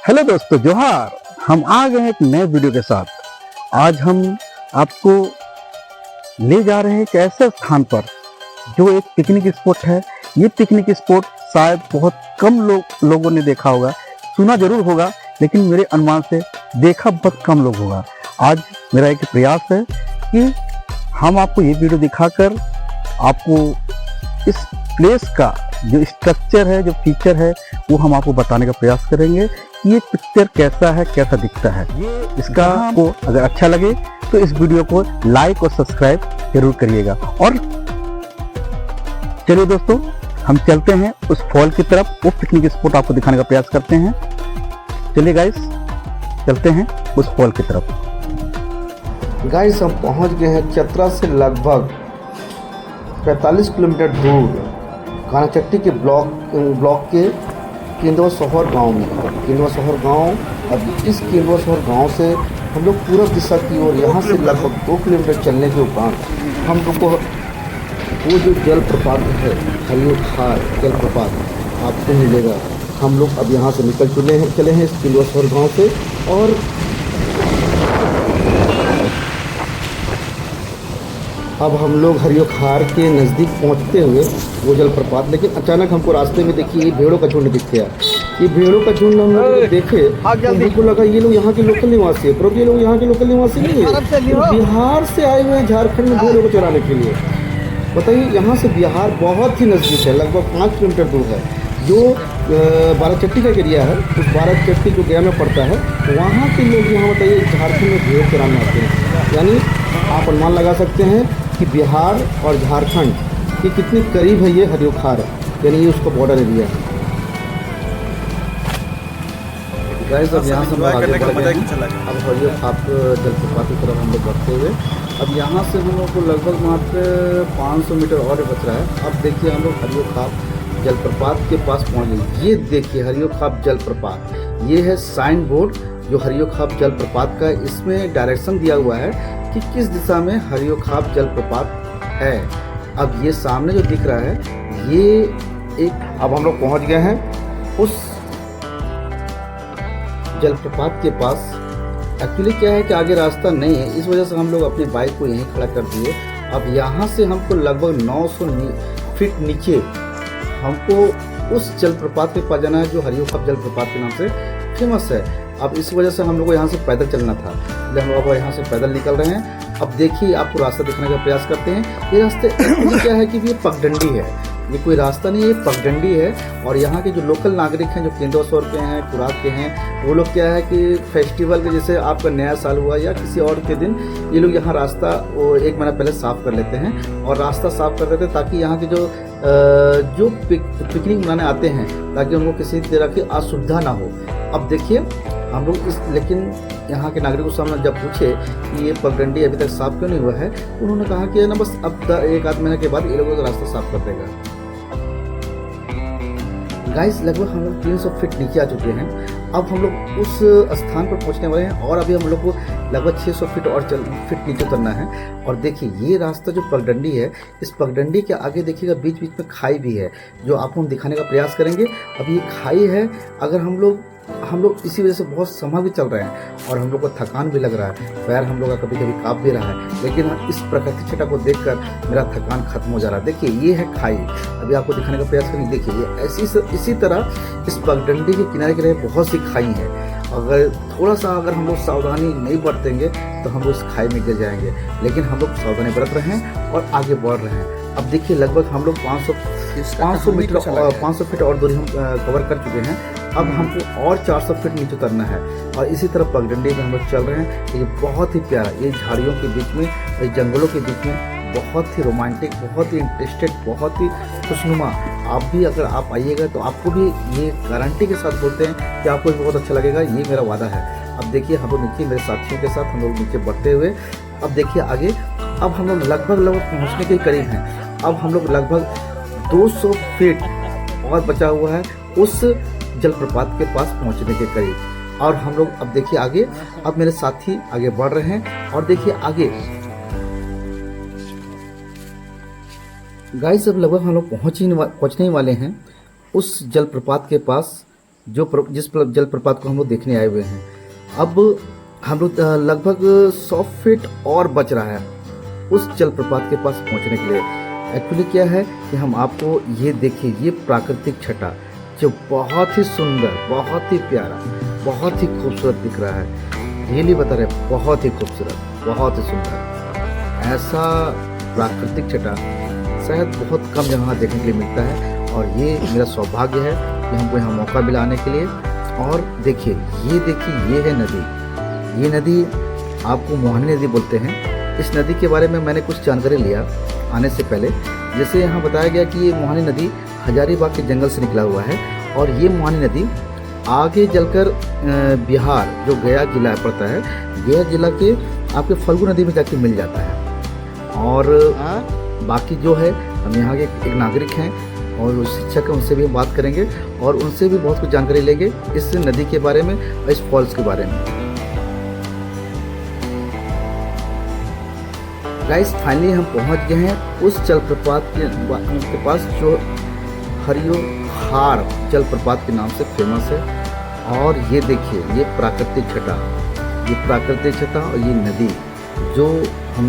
Hello दोस्तों, जोहार। हम आ गए हैं एक नए वीडियो के साथ। आज हम आपको ले जा रहे हैं एक ऐसे स्थान पर जो एक पिकनिक स्पॉट है। ये पिकनिक स्पॉट शायद बहुत कम लोगों ने देखा होगा, सुना जरूर होगा, लेकिन मेरे अनुमान से देखा बहुत कम लोग होगा। आज मेरा एक प्रयास है कि हम आपको ये वीडियो दिखाकर आपको इस प्लेस का जो स्ट्रक्चर है, जो फीचर है, वो हम आपको बताने का प्रयास करेंगे। ये पिक्चर कैसा है, कैसा दिखता है। इसका आपको अगर अच्छा लगे तो इस वीडियो को लाइक और सब्सक्राइब जरूर करिएगा। और चलिए दोस्तों, हम चलते हैं उस फॉल की तरफ। वो पिकनिक स्पॉट आपको दिखाने का प्रयास करते हैं। चलिए गाइस, चलते हैं उस फॉल की तरफ। गाइस, हम पहुंच गए हैं चतरा से लगभग 45 किलोमीटर दूर कानाचट्टी के ब्लॉक के केंदुआ शहर गांव में। केंदुआ शहर गांव, अब इस केंदुआ शहर गांव से हम लोग पूरब दिशा की ओर यहाँ से लगभग 2 किलोमीटर चलने के उपरांत हम लोग को वो जो जलप्रपात है, हरियो खार जलप्रपात आपको मिलेगा। हम लोग अब यहाँ से निकल चले हैं इस केंदुआ शहर गाँव से। और अब हम लोग हरियो खार के नज़दीक पहुँचते हुए वो जलप्रपात, लेकिन अचानक हमको रास्ते में देखिए ये भेड़ों का झुंड दिख गया। ये भेड़ों का झुंड हम लोग देखे तो हमको लगा ये लोग यहाँ के लोकल निवासी है, पर ये लोग यहाँ के लोकल निवासी नहीं है, बिहार से आए हुए हैं झारखंड में भेड़ों को चराने के लिए। बताइए, यहाँ से बिहार बहुत ही नज़दीक है, लगभग 5 किलोमीटर दूर है। जो बाराचट्टी का एरिया है, उस बाराचट्टी जो गया में पड़ता है, वहाँ के लोग यहाँ बताइए झारखंड में भेड़ चराने आते हैं। यानी आप अनुमान लगा सकते हैं कि बिहार और झारखंड के कितने करीब है ये हरियो खार, यानी ये उसका बॉर्डर एरिया है। गाइस, अब यहाँ से हम आगे बढ़ गए हैं। अब हरियो खार जलप्रपात की तरफ हम लोग बढ़ते हुए, अब यहाँ से हम लोग को लगभग मात्र 500 मीटर और बच रहा है। अब देखिए हम लोग हरियो खार जलप्रपात के पास पहुँच गए। ये देखिए हरियो खार जलप्रपात, ये है साइन बोर्ड जो हरियो खार जलप्रपात का। इसमें डायरेक्शन दिया हुआ है कि किस दिशा में हरियो खार जलप्रपात है। अब ये सामने जो दिख रहा है ये एक, अब हम लोग पहुंच गए हैं उस जलप्रपात के पास। एक्चुअली क्या है कि आगे रास्ता नहीं है, इस वजह से हम लोग अपनी बाइक को यहीं खड़ा कर दिए। अब यहाँ से हमको लगभग 900 फीट नीचे हमको उस जलप्रपात के पास जाना है, जो हरियो खार जलप्रपात के नाम से फेमस है। अब इस वजह से हम लोग को यहाँ से पैदल चलना था, इसलिए हम लोग यहाँ से पैदल निकल रहे हैं। अब देखिए, आपको रास्ता दिखाने का प्रयास करते हैं। ये रास्ते क्या है कि ये पगडंडी है, ये कोई रास्ता नहीं है, ये पगडंडी है। और यहाँ के जो लोकल नागरिक हैं, जो केंदुआ शहर के हैं, कुरात के हैं, वो लोग क्या है कि फेस्टिवल के जैसे आपका नया साल हुआ या किसी और के दिन, ये लोग यहाँ रास्ता वो 1 महीना पहले साफ़ कर लेते हैं। और रास्ता साफ़ कर देते हैं ताकि यहाँ के जो पिकनिक मनाने आते हैं, ताकि उनको किसी तरह की असुविधा ना हो। अब देखिए हम लोग लेकिन यहाँ के नागरिकों से हमने जब पूछे कि ये पगडंडी अभी तक साफ क्यों नहीं हुआ है, तो उन्होंने कहा कि ना बस अब 1 आध महीने के बाद ये लोगों का रास्ता साफ कर देगा। गाइस, लगभग हम लोग 300 फीट नीचे आ चुके हैं। अब हम लोग उस स्थान पर पहुंचने वाले हैं और अभी हम लोग को लगभग 600 फीट और फीट नीचे उतरना है। और देखिए ये रास्ता जो पगडंडी है, इस पगडंडी के आगे देखिएगा बीच बीच में खाई भी है, जो आपको हम दिखाने का प्रयास करेंगे। अब ये खाई है, अगर हम लोग इसी वजह से बहुत संभल के चल रहे हैं और हम लोग को थकान भी लग रहा है, पैर हम लोग का कभी कभी काँप भी रहा है, लेकिन इस प्राकृतिक छटा को देखकर मेरा थकान खत्म हो जा रहा है। देखिए ये है खाई, अभी आपको दिखाने का प्रयास करेंगे। देखिए ये इसी तरह इस पगडंडी के किनारे बहुत सी खाई है। अगर थोड़ा सा हम लोग सावधानी नहीं बरतेंगे तो हम लोग इस खाई में गिर जाएंगे, लेकिन हम लोग सावधानी बरत रहे हैं और आगे बढ़ रहे हैं। अब देखिए लगभग हम लोग 500 फीट और दूरी हम कवर कर चुके हैं। अब हमको और 400 फीट नीचे उतरना है और इसी तरह पगडंडी में हम लोग चल रहे हैं। ये बहुत ही प्यारा, ये झाड़ियों के बीच में, ये जंगलों के बीच में, बहुत ही रोमांटिक, बहुत ही इंटरेस्टेड, बहुत ही खुशनुमा। आप भी अगर आप आइएगा तो आपको भी ये गारंटी के साथ बोलते हैं कि आपको भी बहुत अच्छा लगेगा, ये मेरा वादा है। अब देखिए हम लोग नीचे मेरे साथियों के साथ हम लोग नीचे बढ़ते हुए, अब देखिए आगे, अब हम लोग लगभग पहुँचने के करीब हैं। अब हम लोग लगभग 200 फीट और बचा हुआ है उस जलप्रपात के पास पहुंचने के करीब। और हम लोग अब देखिए आगे, अब मेरे साथी आगे बढ़ रहे हैं और देखिए आगे गाइस, अब लगभग हम लोग पहुंचने ही वाले हैं उस जलप्रपात के पास। जिस जलप्रपात को हम लोग देखने आए हुए हैं। अब हम लोग लगभग 100 फीट और बच रहा है उस जलप्रपात के पास पहुंचने के लिए। एक्चुअली क्या है कि हम आपको ये देखिए, ये प्राकृतिक छटा जो बहुत ही सुंदर, बहुत ही प्यारा, बहुत ही खूबसूरत दिख रहा है। रियली बता रहे, बहुत ही खूबसूरत, बहुत ही सुंदर। ऐसा प्राकृतिक छटा शायद बहुत कम जगह देखने के लिए मिलता है, और ये मेरा सौभाग्य है कि हमको यहाँ मौका मिला आने के लिए। और देखिए, ये है नदी। ये नदी आपको मोहानी नदी बोलते हैं। इस नदी के बारे में मैंने कुछ जानकारी लिया आने से पहले। जैसे यहाँ बताया गया कि ये मोहानी नदी हजारीबाग के जंगल से निकला हुआ है, और ये मोहानी नदी आगे चलकर बिहार जो गया जिला पड़ता है, गया जिला के आपके फल्गु नदी में जाके मिल जाता है। और बाकी जो है, हम यहाँ के एक नागरिक हैं और शिक्षक हैं, उनसे भी हम बात करेंगे और उनसे भी बहुत कुछ जानकारी लेंगे इस नदी के बारे में और इस फॉल्स के बारे में। गाइस, फाइनली हम पहुंच गए हैं उस जलप्रपात के पास जो हरियो खार जलप्रपात के नाम से फेमस है। और ये देखिए, ये प्राकृतिक छटा और ये नदी जो हम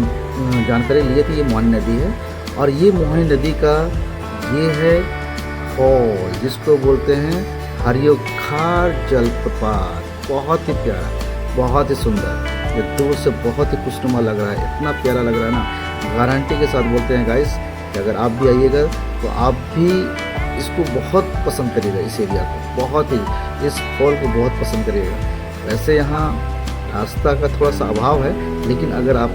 जानकारी लिए कि ये मोहानी नदी है। और ये मोहानी नदी का ये है फॉल, जिसको बोलते हैं हरियो खार जलप्रपात। बहुत ही प्यारा, बहुत ही सुंदर, ये दूर से बहुत ही खुशनुमा लग रहा है, इतना प्यारा लग रहा है ना। गारंटी के साथ बोलते हैं गाइस कि अगर आप भी आइएगा तो आप भी इसको बहुत पसंद करिएगा, इस एरिया को बहुत ही, इस फॉल को बहुत पसंद करिएगा। वैसे यहाँ रास्ता का थोड़ा सा अभाव है, लेकिन अगर आप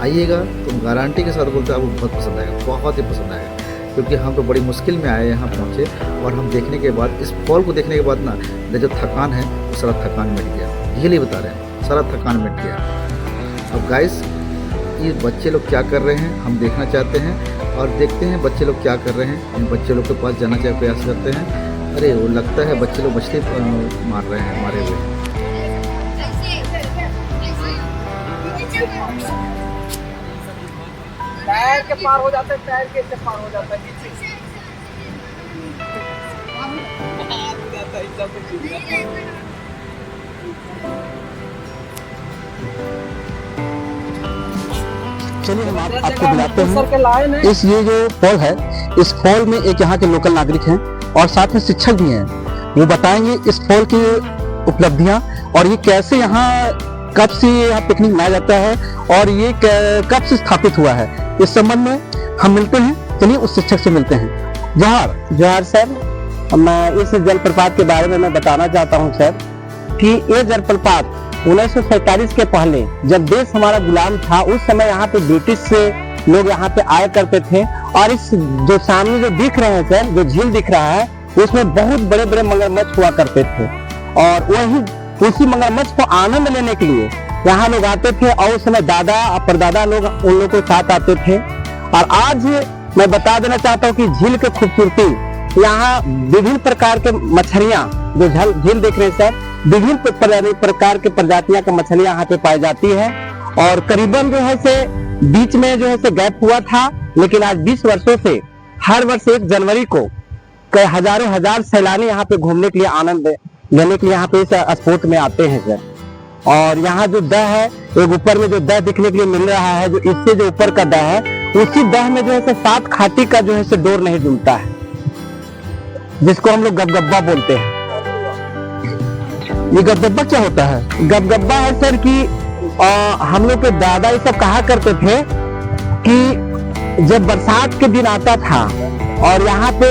आइएगा तो गारंटी के साथ बोलते हैं आपको बहुत पसंद आएगा, बहुत ही पसंद आएगा। क्योंकि हम तो बड़ी मुश्किल में आए, यहाँ पहुँचे, और हम देखने के बाद, इस फॉल को देखने के बाद ना, जो थकान है वो सारा थकान मिट गया। रियली बता रहे हैं, सारा थकान मिट गया। अब गाइस, ये बच्चे लोग क्या कर रहे हैं हम देखना चाहते हैं, और देखते हैं बच्चे लोग क्या कर रहे हैं। इन बच्चे लोग के पास जाना चाहिए, प्रयास करते हैं। अरे वो लगता है बच्चे लोग मछली मार रहे हैं हमारे हुए। पैर के पार हो जाता है, पैर के पार हो जाता है। चलिए हम आपको बुलाते हैं। इस ये जो फॉल है, इस फॉल में एक यहाँ के लोकल नागरिक हैं और साथ में शिक्षक भी हैं। वो बताएंगे इस फॉल की उपलब्धियाँ और ये कैसे यहाँ, कब से यहाँ पिकनिक मनाया जाता है और ये कब से स्थापित हुआ है। इस संबंध में हम मिलते हैं। चलिए उस शिक्षक से मिलते हैं। जोहार सर, मैं इस जलप्रपात के बारे में मैं बताना चाहता हूँ सर कि ये जलप्रपात 1947 के पहले जब देश हमारा गुलाम था, उस समय यहाँ पे ब्रिटिश से लोग यहाँ पे आया करते थे। और इस जो सामने जो दिख रहे हैं सर, जो झील दिख रहा है, उसमें बहुत बड़े बड़े मगरमच्छ हुआ करते थे। और वही उसी मगरमच्छ को आनंद लेने के लिए यहाँ लोग आते थे, और उस समय दादा और परदादा लोग उन लोगों के साथ आते थे। और आज मैं बता देना चाहता हूँ कि झील की खूबसूरती, यहाँ विभिन्न प्रकार के मछलियाँ, जो झील देख रहे हैं सर, विभिन्न प्रकार के प्रजातियां का मछलियां यहाँ पे पाई जाती है। और करीबन जो है से बीच में जो है से गैप हुआ था, लेकिन आज 20 वर्षों से हर वर्ष 1 जनवरी को कई हजारों हजार सैलानी यहाँ पे घूमने के लिए, आनंद लेने के लिए यहाँ पे इस स्पोर्ट में आते हैं सर। और यहाँ जो दह है, एक ऊपर में जो दह दिखने के लिए मिल रहा है, जो इससे जो ऊपर का दह है, उसी दह में जो है से 7 खाटी का जो है से डोर नहीं डूबता है, जिसको हम लोग गबगब्बा बोलते हैं। ये गबगब्बा क्या होता है? गबगब्बा है सर कि हम लोग के दादा ये सब कहा करते थे कि जब बरसात के दिन आता था और यहाँ पे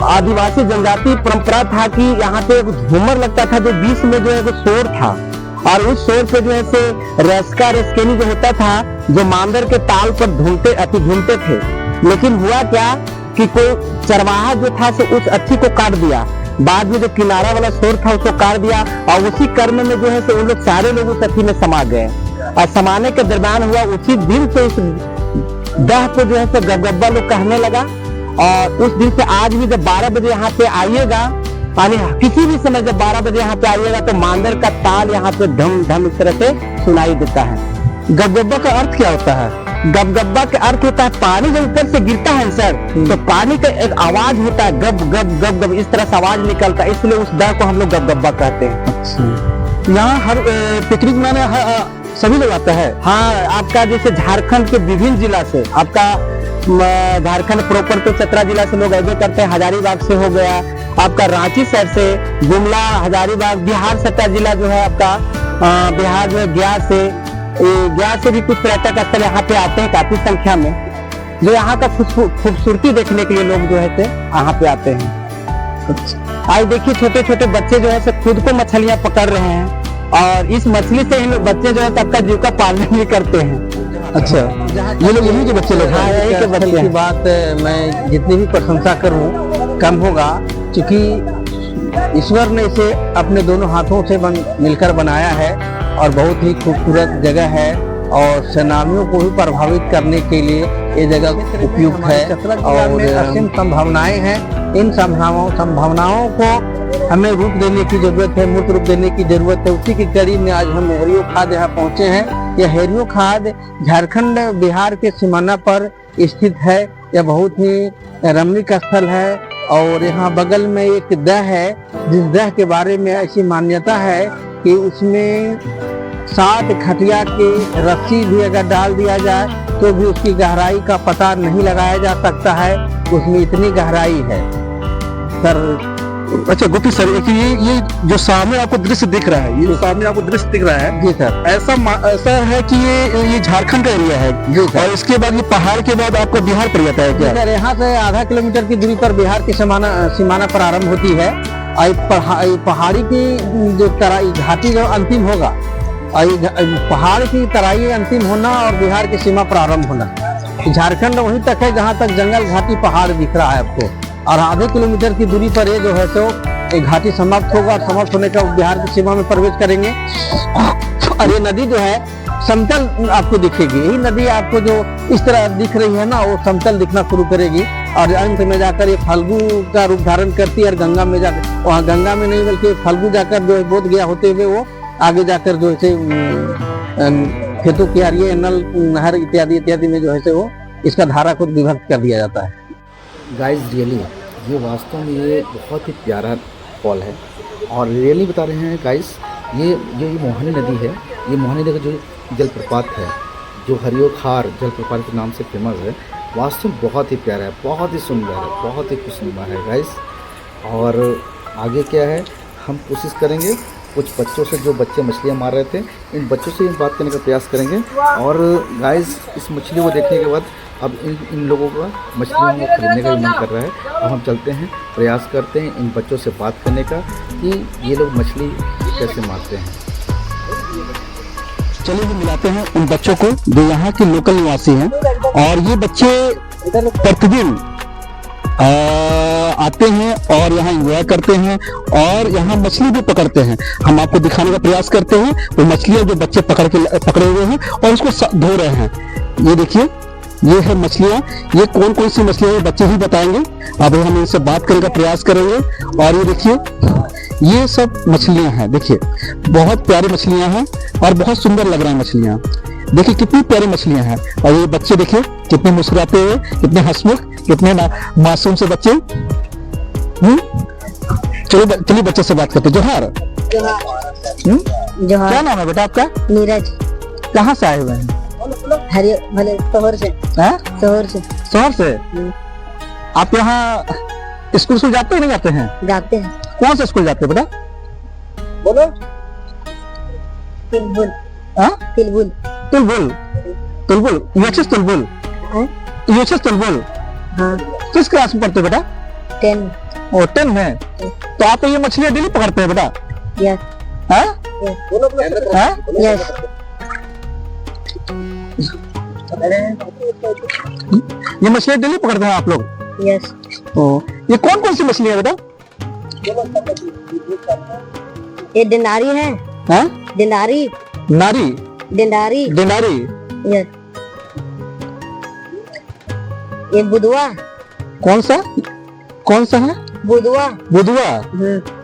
आदिवासी जनजाति परंपरा था कि यहाँ पे एक झूमर लगता था, जो बीच में जो है वो शोर था, और उस शोर पे जो है से रस्का रस्केनी जो होता था, जो मांदर के ताल पर झूमते थे। लेकिन हुआ क्या कि कोई चरवाहा जो था से उस अथी को काट दिया, बाद में जो किनारा वाला शोर था उसको काट दिया, और उसी कर्म में जो है से उन लोग सारे लोग उस अथी में समा गए। और समाने के दरमियान हुआ, उसी दिन से उस दह को जो है से गबगब्बा लोग कहने लगा। और उस दिन से आज भी जब 12 बजे यहाँ पे आइएगा, यानी किसी भी समय जब 12 बजे यहाँ पे आइएगा, तो मांदर का ताल यहाँ पे धम धम इस तरह से सुनाई देता है। गबगब्बा का अर्थ क्या होता है? गबगब्बा का अर्थ होता है पानी जब ऊपर से गिरता है सर, तो पानी का एक आवाज होता है, गब गब गब गब, इस तरह से आवाज निकलता है, इसलिए उस दह को हम लोग गबगब्बा कहते हैं। अच्छा, यहाँ हर पिकनिक मनाने सभी लोग आते हैं? हाँ, आपका जैसे झारखंड के विभिन्न जिला से, आपका झारखंड प्रॉपर तो 17 जिला से लोग अबे करते हैं, हजारीबाग से हो गया, आपका रांची शहर से, गुमला, हजारीबाग, बिहार 17 जिला जो है आपका, बिहार में गया से भी कुछ पर्यटक स्थल यहाँ पे आते हैं काफी संख्या में, जो यहाँ का खूबसूरती देखने के लिए लोग जो है यहाँ पे आते हैं। आज देखिए छोटे छोटे बच्चे जो है खुद को मछलियाँ पकड़ रहे हैं, और इस मछली से इन बच्चे जो है सबका जीविका पालन भी करते हैं। अच्छा, ये लोग यही के बच्चे लोग? हाँ, यही के बच्चे की बात मैं जितनी भी प्रशंसा करूं कम होगा, क्योंकि ईश्वर ने इसे अपने दोनों हाथों से मिलकर बनाया है और बहुत ही खूबसूरत जगह है, और सैलानियों को भी प्रभावित करने के लिए ये जगह उपयुक्त है, और असीम संभावनाएं हैं। इन संभावनाओं को हमें रूप देने की जरूरत है, मूर्त रूप देने की जरूरत है। उसी की कड़ी में आज हम हेरियो खाद यहाँ पहुँचे हैं। यह हेरियो खाद झारखंड बिहार के सीमाना पर स्थित है। यह बहुत ही रमणीक स्थल है, और यहाँ बगल में एक दह है, जिस दह के बारे में ऐसी मान्यता है कि उसमें 7 खटिया की रस्सी भी अगर डाल दिया जाए तो भी उसकी गहराई का पता नहीं लगाया जा सकता है, उसमें इतनी गहराई है सर। अच्छा गोपी सर, ये जो सामने आपको दृश्य दिख रहा है, ये जो सामने आपको दृश्य दिख रहा है, जी सर, ऐसा है कि ये झारखंड का एरिया है जी, और इसके बाद ये पहाड़ के बाद आपका बिहार पड़ जाता है क्या? सर, यहाँ से आधा किलोमीटर की दूरी पर बिहार की सीमाना प्रारंभ होती है, और पहाड़ी की जो तराई घाटी जो अंतिम होगा, पहाड़ की तराई अंतिम होना और बिहार की सीमा प्रारंभ होना, झारखंड वहीं तक है जहाँ तक जंगल घाटी पहाड़ दिख रहा है आपको, और आधे किलोमीटर की दूरी पर ये जो है तो एक घाटी समाप्त होगा, और समाप्त होने का बिहार की सीमा में प्रवेश करेंगे। और ये नदी जो है समतल आपको दिखेगी, यही नदी आपको जो इस तरह दिख रही है ना, वो समतल दिखना शुरू करेगी, और अंत में जाकर ये फाल्गु का रूप धारण करती है, और गंगा में जाकर, वहाँ गंगा में नहीं बल्कि फाल्गु जाकर जो है बोध गया होते हुए वो आगे जाकर जो है खेतों की आरिये, नल, नहर इत्यादि में जो है वो इसका धारा को विभक्त कर दिया जाता है। गाइस रियली ये वास्तव में ये बहुत ही प्यारा फॉल है, और रियली बता रहे हैं गाइस, ये मोहानी नदी है, ये मोहानी नदी का जो जलप्रपात है, जो हरियो खार जलप्रपात के नाम से फेमस है, वास्तव में बहुत ही प्यारा है, बहुत ही सुंदर है, बहुत ही खुशनुमा है गाइस। और आगे क्या है, हम कोशिश करेंगे कुछ बच्चों से, जो बच्चे मछलियाँ मार रहे थे, इन बच्चों से बात करने का प्रयास करेंगे। और गाइस इस मछली को देखने के बाद अब इन लोगों का मछलियों को खरीदने का भी मन कर रहा है। अब हम चलते हैं, प्रयास करते हैं इन बच्चों से बात करने का कि ये लोग मछली कैसे मारते हैं। चलिए हम मिलाते हैं उन बच्चों को जो यहाँ के लोकल निवासी हैं, और ये बच्चे प्रतिदिन आते हैं और यहाँ एंजॉय करते हैं, और यहाँ मछली भी पकड़ते हैं। हम आपको दिखाने का प्रयास करते हैं वो मछलियाँ जो बच्चे पकड़े हुए हैं और उसको धो रहे हैं। ये देखिए, ये है मछलियाँ, ये कौन कौन सी मछलियाँ ये बच्चे ही बताएंगे। अब हम इनसे बात करने का प्रयास करेंगे। और ये देखिए, ये सब मछलियाँ हैं, देखिए बहुत प्यारी मछलियाँ हैं और बहुत सुंदर लग रहा है मछलियाँ। देखिए कितनी प्यारी मछलियाँ हैं, और ये बच्चे देखिए कितने मुस्कुराते हुए, कितने हंसमुख, कितने मासूम से बच्चे। चलिए बच्चे से बात करते। जोहार। जोहार। क्या नाम है बेटा आपका? नीरज। कहाँ से आए हुए हैं? शहर से। शहर से। आप यहाँ स्कूल से जाते हैं नहीं जाते हैं? जाते हैं। कौन से स्कूल जाते हैं बेटा? बोलो। तिलबुल। तिलबुल। तुलबुल। तुलबुल। यूएचएस तुलबुल। यूएचएस तुलबुल। हाँ। किस क्लास में पढ़ते बेटा? 10। ओ 10 है। तो आप ये मछलियाँ डेली पकड़ते हैं बेटा? यस। यस। ये मछलियाँ डेली पकड़ते हैं आप लोग? यस। ओ, ये कौन कौन सी मछलियाँ है बेटा? ये डिंडारी है। डिंडारी। नारी। डिंडारी। डिंडारी। यस। ये बुदुआ। कौन सा है? बुदुआ।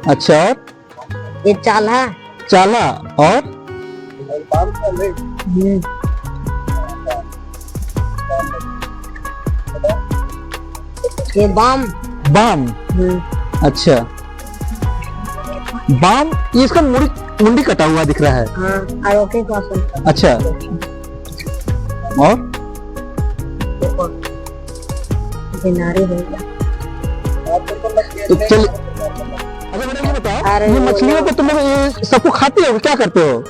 अच्छा, और ये चाला। चाला, और ये बाम। बाम, अच्छा बाम, ये इसका मुंडी कटा हुआ दिख रहा है। हाँ, आरो के पास है। अच्छा, और किनारे हो गया। तो चल, अच्छा बेटा ये बताओ, अरे ये मछलियों को तुम लोग ये सबको खाते हो, क्या करते हो?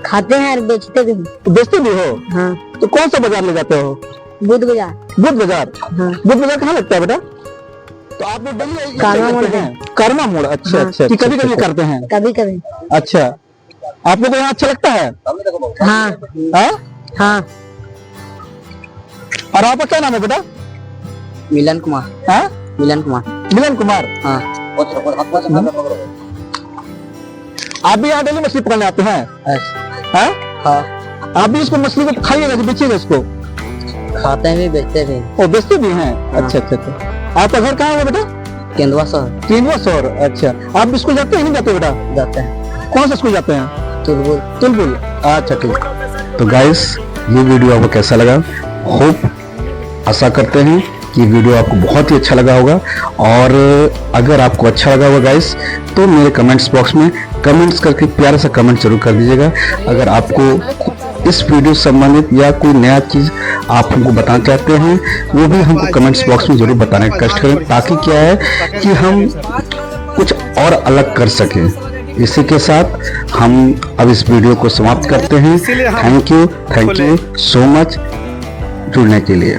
खाते हैं और बेचते भी हैं। तो बेचते भी हो? हाँ, तो कौन सा बाजार ले जाते हो? बुध बाजार। बुध बाजार? हाँ, बुध बाजार कहाँ लगता है बेटा? तो आप लोग डेली कारमा मोड़ हैं? कारमा मोड़, अच्छा हाँ। अच्छा, कभी कभी करते हैं? कभी कभी। अच्छा, आप लोग को यहाँ अच्छा लगता है? हाँ हाँ? हाँ। और आपका क्या नाम है बेटा? मिलन कुमार। हाँ? मिलन कुमार। मिलन कुमार। हाँ। आप भी यहाँ डेली मछली पकड़ने आते हैं? हाँ? हाँ। आप भी इसको मछली को खाइएगा कि बेचिएगा इसको? खाते हैं भी बेचते भी। ओ बेचते भी हैं? अच्छा अच्छा अच्छा। आपका घर कहाँ है बेटा? केंदुआ शहर। केंदुआ शहर, अच्छा। आप स्कूल जाते हैं नहीं जाते बेटा? जाते हैं। कौन सा स्कूल जाते हैं? तुलबुल। तुलबुल, अच्छा ठीक। तो गाइस ये वीडियो आपको कैसा लगा? होप आशा करते हैं कि वीडियो आपको बहुत ही अच्छा लगा होगा, और अगर आपको अच्छा लगा होगा गाइस तो मेरे कमेंट्स बॉक्स में कमेंट्स करके प्यारा सा कमेंट जरूर कर दीजिएगा। अगर आपको इस वीडियो से संबंधित या कोई नया चीज़ आप हमको बताना चाहते हैं वो भी हमको कमेंट्स बॉक्स में जरूर बताने का कष्ट करें, ताकि क्या है कि हम कुछ और अलग कर सकें। इसी के साथ हम अब इस वीडियो को समाप्त करते हैं। थैंक यू सो मच जुड़ने के लिए।